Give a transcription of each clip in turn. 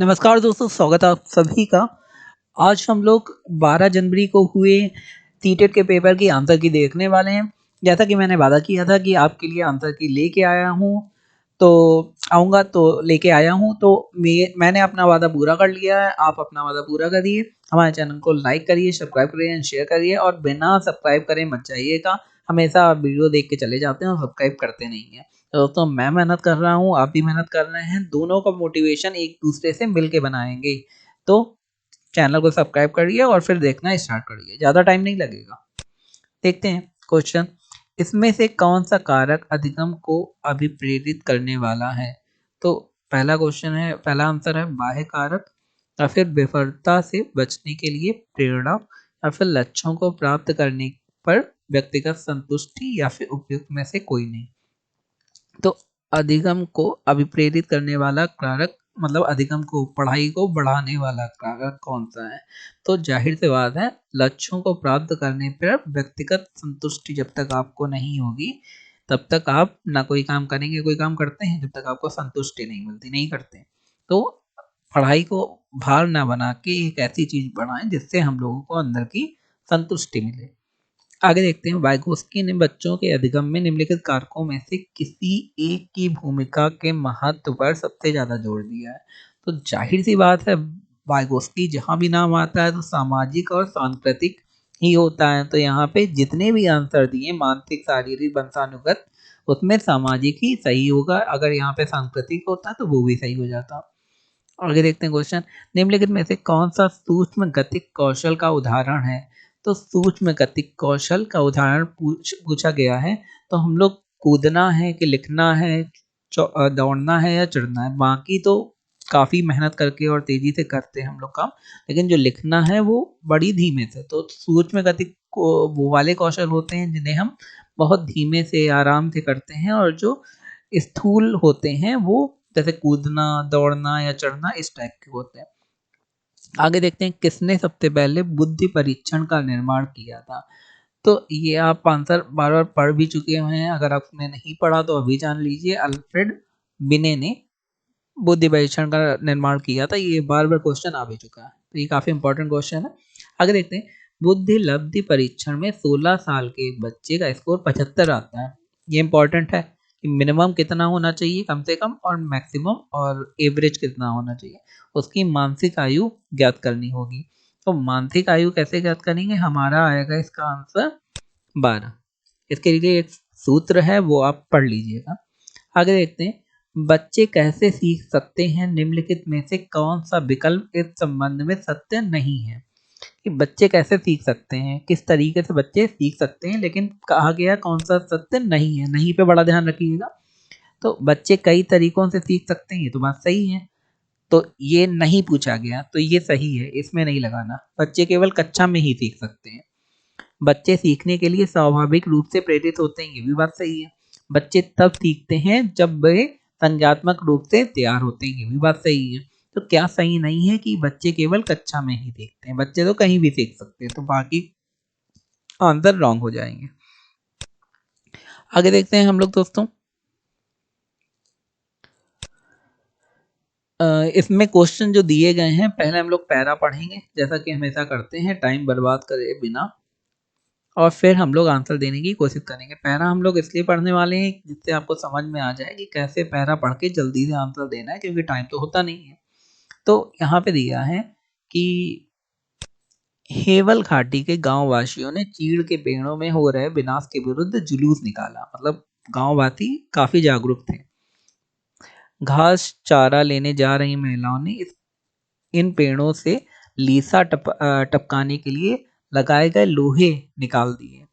नमस्कार दोस्तों, स्वागत है आप सभी का। आज हम लोग 12 जनवरी को हुए सीटेट के पेपर की आंसर की देखने वाले हैं। जैसा कि मैंने वादा किया था कि आपके लिए आंसर की लेके आया हूँ, तो आऊँगा तो लेके आया हूँ। तो मैंने अपना वादा पूरा कर लिया है, आप अपना वादा पूरा करिए। हमारे चैनल को लाइक करिए, सब्सक्राइब करिए एंड शेयर करिए, और बिना सब्सक्राइब करे मत जाइएगा। हमेशा आप वीडियो देख के चले जाते हैं और सब्सक्राइब करते नहीं हैं। तो दोस्तों, मैं मेहनत कर रहा हूँ, आप भी मेहनत कर रहे हैं, दोनों का मोटिवेशन एक दूसरे से मिल के बनाएंगे। तो चैनल को सब्सक्राइब करिए और फिर देखना स्टार्ट करिए, ज़्यादा टाइम नहीं लगेगा। देखते हैं क्वेश्चन। इसमें से कौन सा कारक अधिगम को अभिप्रेरित करने वाला है? तो पहला क्वेश्चन है, पहला आंसर है बाह्य कारक, या फिर विफलता से बचने के लिए प्रेरणा, या फिर लक्ष्यों को प्राप्त करने पर व्यक्तिगत संतुष्टि, या फिर उपयुक्त में से कोई नहीं। तो अधिगम को अभिप्रेरित करने वाला कारक मतलब अधिगम को, पढ़ाई को बढ़ाने वाला कारक कौन सा है? तो जाहिर सी बात है, लक्ष्यों को प्राप्त करने पर व्यक्तिगत संतुष्टि जब तक आपको नहीं होगी तब तक आप ना कोई काम करेंगे। कोई काम करते हैं जब तक आपको संतुष्टि नहीं मिलती, नहीं करते। तो पढ़ाई को भार ना बना के एक ऐसी चीज बनाएं जिससे हम लोगों को अंदर की संतुष्टि मिले। आगे देखते हैं, वाइगोस्की ने बच्चों के अधिगम में निम्नलिखित कारकों में से किसी एक की भूमिका के महत्व पर सबसे ज्यादा जोर दिया है। तो जाहिर सी बात है, वाइगोस्की जहां भी नाम आता है तो सामाजिक और सांस्कृतिक ही होता है। तो यहाँ पे जितने भी आंसर दिए, मानसिक, शारीरिक, वंशानुगत, उसमें सामाजिक ही सही होगा। अगर यहाँ पे सांस्कृतिक होता तो वो भी सही हो जाता। आगे देखते हैं क्वेश्चन। निम्नलिखित में से कौन सा सूक्ष्म गतिक कौशल का उदाहरण है? तो सूक्ष्म गतिक कौशल का उदाहरण पूछा गया है। तो हम लोग कूदना है कि लिखना है, दौड़ना है या चढ़ना है। बाकी तो काफी मेहनत करके और तेजी से करते हैं हम लोग काम, लेकिन जो लिखना है वो बड़ी धीमे से। तो सूक्ष्म गतिक को वो वाले कौशल होते हैं जिन्हें हम बहुत धीमे से आराम से करते हैं, और जो स्थूल होते हैं वो जैसे कूदना, दौड़ना या चढ़ना इस टाइप के होते हैं। आगे देखते हैं, किसने सबसे पहले बुद्धि परीक्षण का निर्माण किया था? तो ये आप आंसर बार बार पढ़ भी चुके हुए हैं। अगर आपने नहीं पढ़ा तो अभी जान लीजिए। अल्फ्रेड बिने ने बुद्धि परीक्षण का निर्माण किया था। ये बार बार क्वेश्चन आ भी चुका है, तो ये काफी इंपॉर्टेंट क्वेश्चन है। आगे देखते हैं, बुद्धि लब्धि परीक्षण में 16 साल के एक बच्चे का स्कोर 75 आता है। ये इंपॉर्टेंट है कि मिनिमम कितना होना चाहिए कम से कम, और मैक्सिमम और एवरेज कितना होना चाहिए। उसकी मानसिक आयु ज्ञात करनी होगी। तो मानसिक आयु कैसे ज्ञात करेंगे? हमारा आएगा इसका आंसर 12। इसके लिए एक सूत्र है, वो आप पढ़ लीजिएगा। आगे देखते हैं, बच्चे कैसे सीख सकते हैं? निम्नलिखित में से कौन सा विकल्प इस संबंध में सत्य नहीं है? कि बच्चे कैसे सीख सकते हैं, किस तरीके से बच्चे सीख सकते हैं, लेकिन कहा गया कौन सा सत्य नहीं है। नहीं पे बड़ा ध्यान रखिएगा। तो बच्चे कई तरीकों से सीख सकते हैं, ये तो बात सही है। तो ये नहीं पूछा गया, तो ये सही है, इसमें नहीं लगाना। बच्चे केवल कक्षा में ही सीख सकते हैं। बच्चे सीखने के लिए स्वाभाविक रूप से प्रेरित होते हैं, ये भी बात सही है। बच्चे तब सीखते हैं जब वे संज्ञात्मक रूप से तैयार होते हैं, ये भी बात सही है। तो क्या सही नहीं है कि बच्चे केवल कक्षा में ही सीखते हैं? बच्चे तो कहीं भी सीख सकते हैं, तो बाकी आंसर रॉन्ग हो जाएंगे। आगे देखते हैं हम लोग दोस्तों। इसमें क्वेश्चन जो दिए गए हैं, पहले हम लोग पैरा पढ़ेंगे जैसा कि हमेशा करते हैं, टाइम बर्बाद करे बिना, और फिर हम लोग आंसर देने की कोशिश करेंगे। पैरा हम लोग इसलिए पढ़ने वाले हैं जिससे आपको समझ में आ जाए कि कैसे पैरा पढ़ के जल्दी से आंसर देना है, क्योंकि टाइम तो होता नहीं है। तो यहाँ पे दिया है कि हेवल घाटी के गांव वासियों ने चीड़ के पेड़ों में हो रहे विनाश के विरुद्ध जुलूस निकाला। मतलब गांव वासी काफी जागरूक थे। घास चारा लेने जा रही महिलाओं ने इन पेड़ों से लीसा टपकाने के लिए लगाए गए लोहे निकाल दिए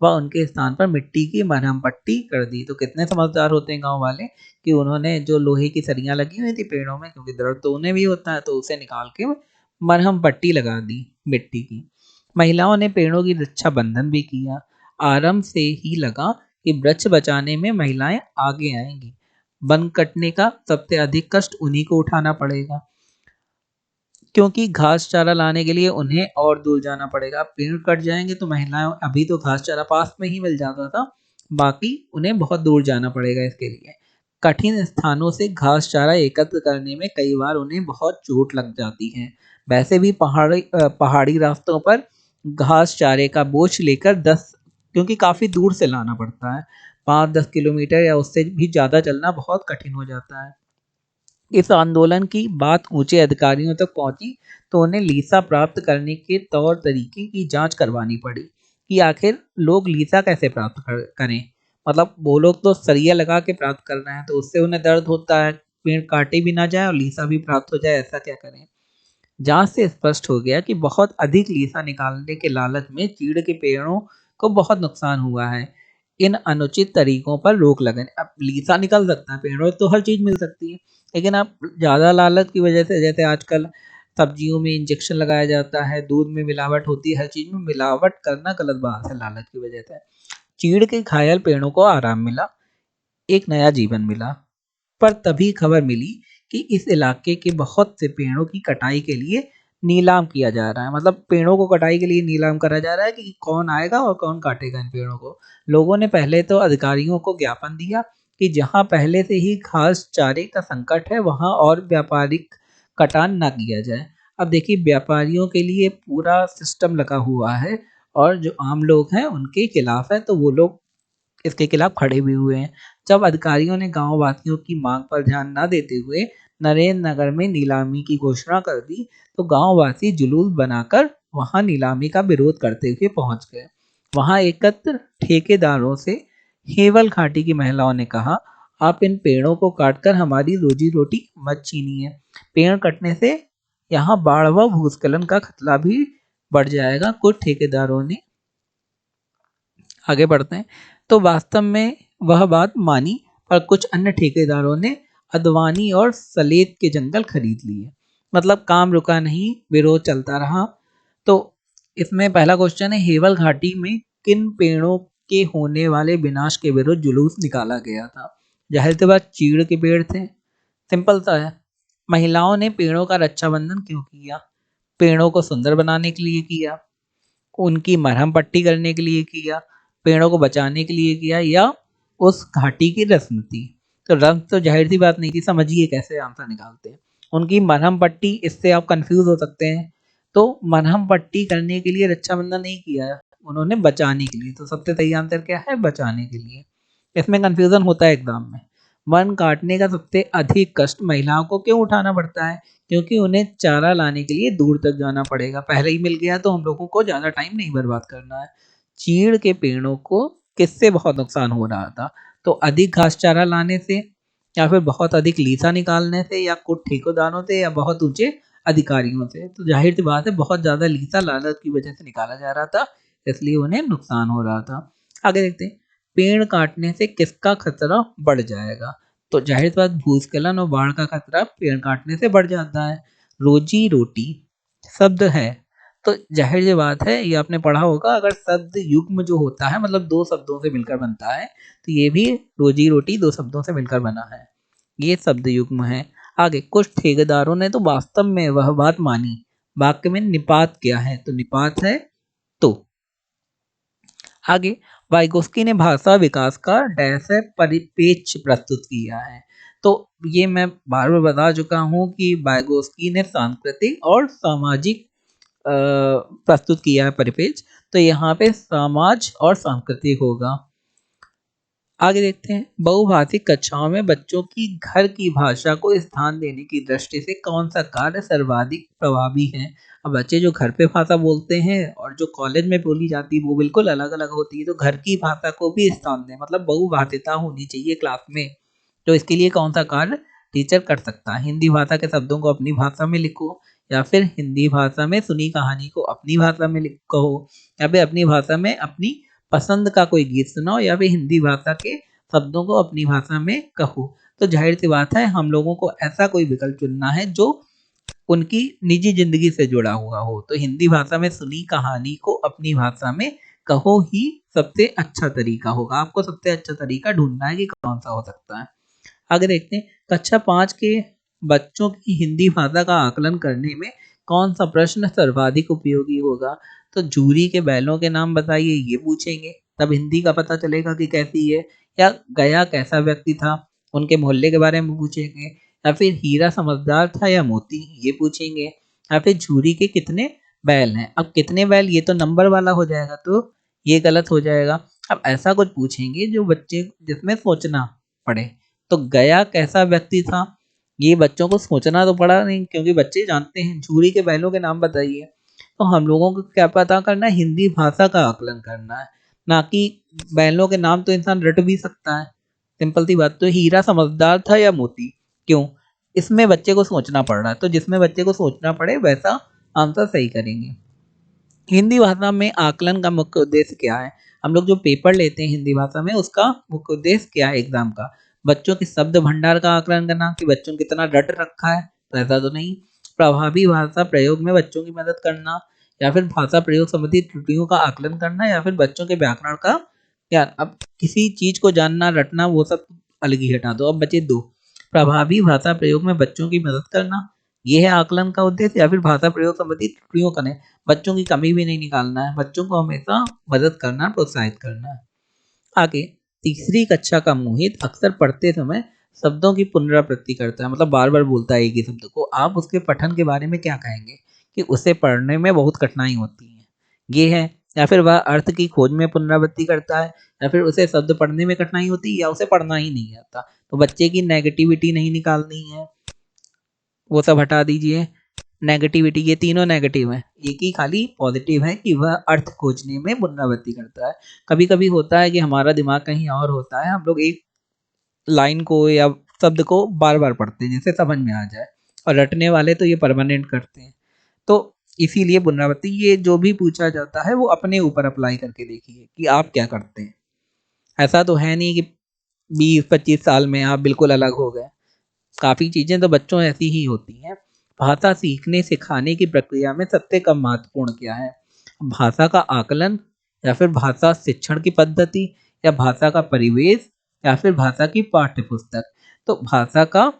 व उनके स्थान पर मिट्टी की मरहम पट्टी कर दी। तो कितने समझदार होते हैं गांव वाले कि उन्होंने जो लोहे की सरियां लगी हुई थी पेड़ों में, क्योंकि दर्द तो उन्हें भी होता है, तो उसे निकाल के मरहम पट्टी लगा दी मिट्टी की। महिलाओं ने पेड़ों की रक्षा बंधन भी किया। आरंभ से ही लगा कि वृक्ष बचाने में महिलाएं आगे आएंगी। वन कटने का सबसे अधिक कष्ट उन्हीं को उठाना पड़ेगा, क्योंकि घास चारा लाने के लिए उन्हें और दूर जाना पड़ेगा। पेड़ कट जाएंगे तो महिलाएं, अभी तो घास चारा पास में ही मिल जाता था, बाकी उन्हें बहुत दूर जाना पड़ेगा इसके लिए। कठिन स्थानों से घास चारा एकत्र करने में कई बार उन्हें बहुत चोट लग जाती है। वैसे भी पहाड़ी रास्तों पर घास चारे का बोझ लेकर 10, क्योंकि काफ़ी दूर से लाना पड़ता है, 5-10 किलोमीटर या उससे भी ज़्यादा चलना बहुत कठिन हो जाता है। इस आंदोलन की बात ऊंचे अधिकारियों तक पहुंची तो उन्हें लीसा प्राप्त करने के तौर तरीके की जांच करवानी पड़ी कि आखिर लोग लीसा कैसे करें। मतलब वो लोग तो सरिया लगा के प्राप्त कर रहे हैं, तो उससे उन्हें दर्द होता है, पेड़ काटे भी ना जाए और लीसा भी प्राप्त हो जाए, ऐसा क्या करें। जांच से स्पष्ट हो गया कि बहुत अधिक लीसा निकालने के लालच में चीड़ के पेड़ों को बहुत नुकसान हुआ है। इन अनुचित तरीकों पर रोक लगाने, अब लीसा निकल सकता है, पेड़ों तो हर चीज मिल सकती है, लेकिन आप ज़्यादा लालच की वजह से, जैसे आजकल सब्जियों में इंजेक्शन लगाया जाता है, दूध में मिलावट होती है, हर चीज में मिलावट करना गलत बात है लालच की वजह से। चीड़ के घायल पेड़ों को आराम मिला, एक नया जीवन मिला। पर तभी खबर मिली कि इस इलाके के बहुत से पेड़ों की कटाई के लिए नीलाम किया जा रहा है। मतलब पेड़ों को कटाई के लिए नीलाम करा जा रहा है कि कौन आएगा और कौन काटेगा इन पेड़ों को। लोगों ने पहले तो अधिकारियों को ज्ञापन दिया कि जहां पहले से ही घास चारे का संकट है वहां और व्यापारिक कटान ना किया जाए। अब देखिए, व्यापारियों के लिए पूरा सिस्टम लगा हुआ है और जो आम लोग हैं उनके खिलाफ है, तो वो लोग इसके खिलाफ खड़े भी हुए हैं। जब अधिकारियों ने गांव वासियों की मांग पर ध्यान न देते हुए नरेंद्र नगर में नीलामी की घोषणा कर दी, तो गांव वासी जुलूस बनाकर वहां नीलामी का विरोध करते हुए पहुंच गए। वहां एकत्र ठेकेदारों से हेवल घाटी की महिलाओं ने कहा, आप इन पेड़ों को काटकर हमारी रोजी रोटी मत छीनिए। पेड़ कटने से यहाँ बाढ़ व भूस्खलन का खतरा भी बढ़ जाएगा। कुछ ठेकेदारों ने, आगे बढ़ते हैं, तो वास्तव में वह बात मानी, पर कुछ अन्य ठेकेदारों ने अदवानी और सलेत के जंगल खरीद लिए। मतलब काम रुका नहीं, विरोध चलता रहा। तो इसमें पहला क्वेश्चन है, हेवल घाटी में किन पेड़ों के होने वाले विनाश के विरुद्ध जुलूस निकाला गया था। जाहिर सी बात, चीड़ के पेड़ थे, सिंपल सा है। महिलाओं ने पेड़ों का रक्षाबंधन क्यों किया? पेड़ों को सुंदर बनाने के लिए किया, उनकी मरहम पट्टी करने के लिए किया, पेड़ों को बचाने के लिए किया, या उस घाटी की रस्म थी? तो रस्म तो जाहिर सी बात नहीं थी, समझिए कैसे आंसर निकालते हैं। उनकी मरहम पट्टी, इससे आप कंफ्यूज हो सकते हैं। तो मरहम पट्टी करने के लिए रक्षाबंधन नहीं किया, उन्होंने बचाने के लिए। तो सबसे सही आंसर क्या है? बचाने के लिए। इसमें कंफ्यूजन होता है एग्जाम में। वन काटने का सबसे अधिक कष्ट महिलाओं को क्यों उठाना पड़ता है? क्योंकि उन्हें चारा लाने के लिए दूर तक जाना पड़ेगा। पहले ही मिल गया तो हम लोगों को ज़्यादा टाइम नहीं बर्बाद करना है। चीड़ के पेड़ों को किससे बहुत नुकसान हो रहा था? तो अधिक घास चारा लाने से, या फिर बहुत अधिक लीसा निकालने से, या कुछ ठेकेदारों से, या बहुत ऊंचे अधिकारियों से। तो जाहिर सी बात है, बहुत ज़्यादा लीसा लालच की वजह से निकाला जा रहा था, इसलिए उन्हें नुकसान हो रहा था। आगे देखते हैं, पेड़ काटने से किसका खतरा बढ़ जाएगा? तो जाहिर सी बात, भूस्खलन और बाढ़ का खतरा पेड़ काटने से बढ़ जाता है। रोजी रोटी शब्द है, तो जाहिर सी बात है, ये आपने पढ़ा होगा, अगर शब्द युग्म जो होता है, मतलब दो शब्दों से मिलकर बनता है, तो ये भी रोजी रोटी दो शब्दों से मिलकर बना है, ये शब्द युग्म है। आगे, कुछ ठेकेदारों ने तो वास्तव में वह बात मानी। वाक्य में निपात क्या है? तो निपात है तो। आगे, वाइगोस्की ने भाषा विकास का डैश है परिपेक्ष प्रस्तुत किया है। तो ये मैं बार बार बता चुका हूँ कि वाइगोस्की ने सांस्कृतिक और सामाजिक प्रस्तुत किया है परिपेक्ष, तो यहाँ पे समाज और सांस्कृतिक होगा। आगे देखते हैं, बहुभाषिक कक्षाओं में बच्चों की घर की भाषा को स्थान देने की दृष्टि से कौन सा कार्य सर्वाधिक प्रभावी है? अब बच्चे जो घर पे भाषा बोलते हैं और जो कॉलेज में बोली जाती है वो बिल्कुल अलग अलग होती है, तो घर की भाषा को भी स्थान दें, मतलब बहुभाषिता होनी चाहिए क्लास में। तो इसके लिए कौन सा कार्य टीचर कर सकता है? हिंदी भाषा के शब्दों को अपनी भाषा में लिखो, या फिर हिंदी भाषा में सुनी कहानी को अपनी भाषा में कहो, या फिर अपनी भाषा में अपनी पसंद का कोई गीत सुनाओ, या फिर हिंदी भाषा के शब्दों को अपनी भाषा में कहो। तो जाहिर सी बात है, हम लोगों को ऐसा कोई विकल्प चुनना है जो उनकी निजी जिंदगी से जुड़ा हुआ हो। तो हिंदी भाषा में सुनी कहानी को अपनी भाषा में कहो ही सबसे अच्छा तरीका होगा। आपको सबसे अच्छा तरीका ढूंढना है कि कौन सा हो सकता है। आगे देखते हैं, कक्षा 5 के बच्चों की हिंदी भाषा का आकलन करने में कौन सा प्रश्न सर्वाधिक उपयोगी होगा? तो जूरी के बैलों के नाम बताइए, ये पूछेंगे, तब हिंदी का पता चलेगा कि कैसी है। या गया कैसा व्यक्ति था, उनके मोहल्ले के बारे में पूछेंगे, या फिर हीरा समझदार था या मोती, ये पूछेंगे, या फिर झूरी के कितने बैल हैं। अब कितने बैल ये तो नंबर वाला हो जाएगा, तो ये गलत हो जाएगा। अब ऐसा कुछ पूछेंगे जो बच्चे जिसमें सोचना पड़े। तो गया कैसा व्यक्ति था, ये बच्चों को सोचना तो पड़ा नहीं, क्योंकि बच्चे जानते हैं। झूरी के बैलों के नाम बताइए। तो हम लोगों को क्या पता करना है, हिंदी भाषा का आकलन करना है, ना कि बैलों के नाम तो इंसान रट भी सकता है। सिंपल सी बात। तो हीरा समझदार था या मोती, क्यों, इसमें बच्चे को सोचना पड़ रहा है, तो जिसमें बच्चे को सोचना पड़े वैसा आंसर सही करेंगे। हिंदी भाषा में आकलन का मुख्य उद्देश्य क्या है, हम लोग जो पेपर लेते हैं हिंदी भाषा में उसका मुख्य उद्देश्य क्या है एग्जाम का, बच्चों के शब्द भंडार का आकलन करना कि बच्चों ने कितना रट रखा है, तो ऐसा तो नहीं। प्रभावी भाषा प्रयोग में बच्चों की मदद करना, या फिर भाषा प्रयोग संबंधी त्रुटियों का आकलन करना, या फिर बच्चों के व्याकरण का ज्ञान। अब किसी चीज को जानना रटना वो सब अलग ही हटा दो। अब बचे दो, प्रभावी भाषा प्रयोग में बच्चों की मदद करना, ये है आकलन का उद्देश्य, या फिर भाषा प्रयोग संबंधी त्रुटियों का नहीं, बच्चों की कमी भी नहीं निकालना है, बच्चों को हमेशा मदद करना, प्रोत्साहित करना है। आगे, तीसरी कक्षा का मोहित अक्सर पढ़ते समय शब्दों की पुनरावृत्ति करता है, मतलब बार बार बोलता है एक ही शब्द को। आप उसके पठन के बारे में क्या कहेंगे कि उसे पढ़ने में बहुत कठिनाई होती है, ये है, या फिर वह अर्थ की खोज में पुनरावृत्ति करता है, या फिर उसे शब्द पढ़ने में कठिनाई होती है, या उसे पढ़ना ही नहीं आता। तो बच्चे की नेगेटिविटी नहीं निकालनी है, वो सब हटा दीजिए। नेगेटिविटी, ये तीनों नेगेटिव है, एक ही खाली पॉजिटिव है कि वह अर्थ खोजने में पुनरावृत्ति करता है। कभी कभी होता है कि हमारा दिमाग कहीं और होता है, हम लोग एक लाइन को या शब्द को बार बार पढ़ते हैं जिससे समझ में आ जाए, और रटने वाले तो ये परमानेंट करते हैं। तो इसीलिए पुनरावृत्ति, ये जो भी पूछा जाता है वो अपने ऊपर अप्लाई करके देखिए कि आप क्या करते हैं। ऐसा तो है नहीं कि 20-25 साल में आप बिल्कुल अलग हो गए। काफ़ी चीज़ें तो बच्चों ऐसी ही होती हैं। भाषा सीखने सिखाने की प्रक्रिया में सबसे कम महत्वपूर्ण क्या है, भाषा का आकलन, या फिर भाषा शिक्षण की पद्धति, या भाषा का परिवेश, या फिर भाषा की पाठ्य पुस्तक। तो भाषा का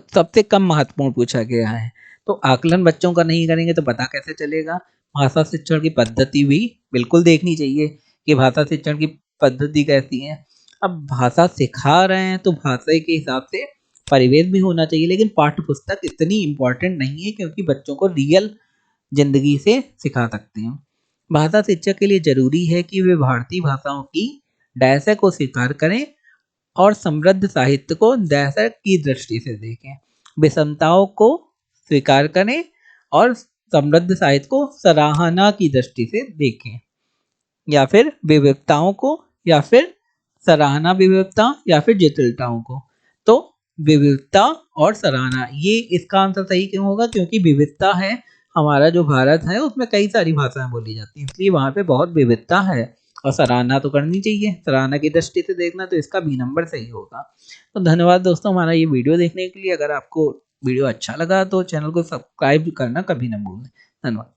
सबसे कम महत्वपूर्ण पूछा गया है। तो आकलन बच्चों का नहीं करेंगे तो पता कैसे चलेगा। भाषा शिक्षण की पद्धति भी बिल्कुल देखनी चाहिए कि भाषा शिक्षण की पद्धति कैसी है। अब भाषा सिखा रहे हैं तो भाषा के हिसाब से परिवेश भी होना चाहिए, लेकिन पाठ्य पुस्तक इतनी इम्पोर्टेंट नहीं है, क्योंकि बच्चों को रियल जिंदगी से सिखा सकते हैं। भाषा शिक्षक के लिए जरूरी है कि वे भारतीय भाषाओं की डैशे को स्वीकार करें और समृद्ध साहित्य को दर्शक की दृष्टि से देखें, विषमताओं को स्वीकार करें और समृद्ध साहित्य को सराहना की दृष्टि से देखें, या फिर विविधताओं को, या फिर सराहना विविधता, या फिर जटिलताओं को। तो विविधता और सराहना, ये इसका आंसर सही क्यों होगा, क्योंकि विविधता है, हमारा जो भारत है उसमें कई सारी भाषाएं बोली जाती हैं, इसलिए वहाँ पे बहुत विविधता है। और सराहना तो करनी चाहिए, सराहना की दृष्टि से देखना, तो इसका भी नंबर सही होगा। तो धन्यवाद दोस्तों हमारा ये वीडियो देखने के लिए। अगर आपको वीडियो अच्छा लगा तो चैनल को सब्सक्राइब करना कभी ना भूलें। धन्यवाद।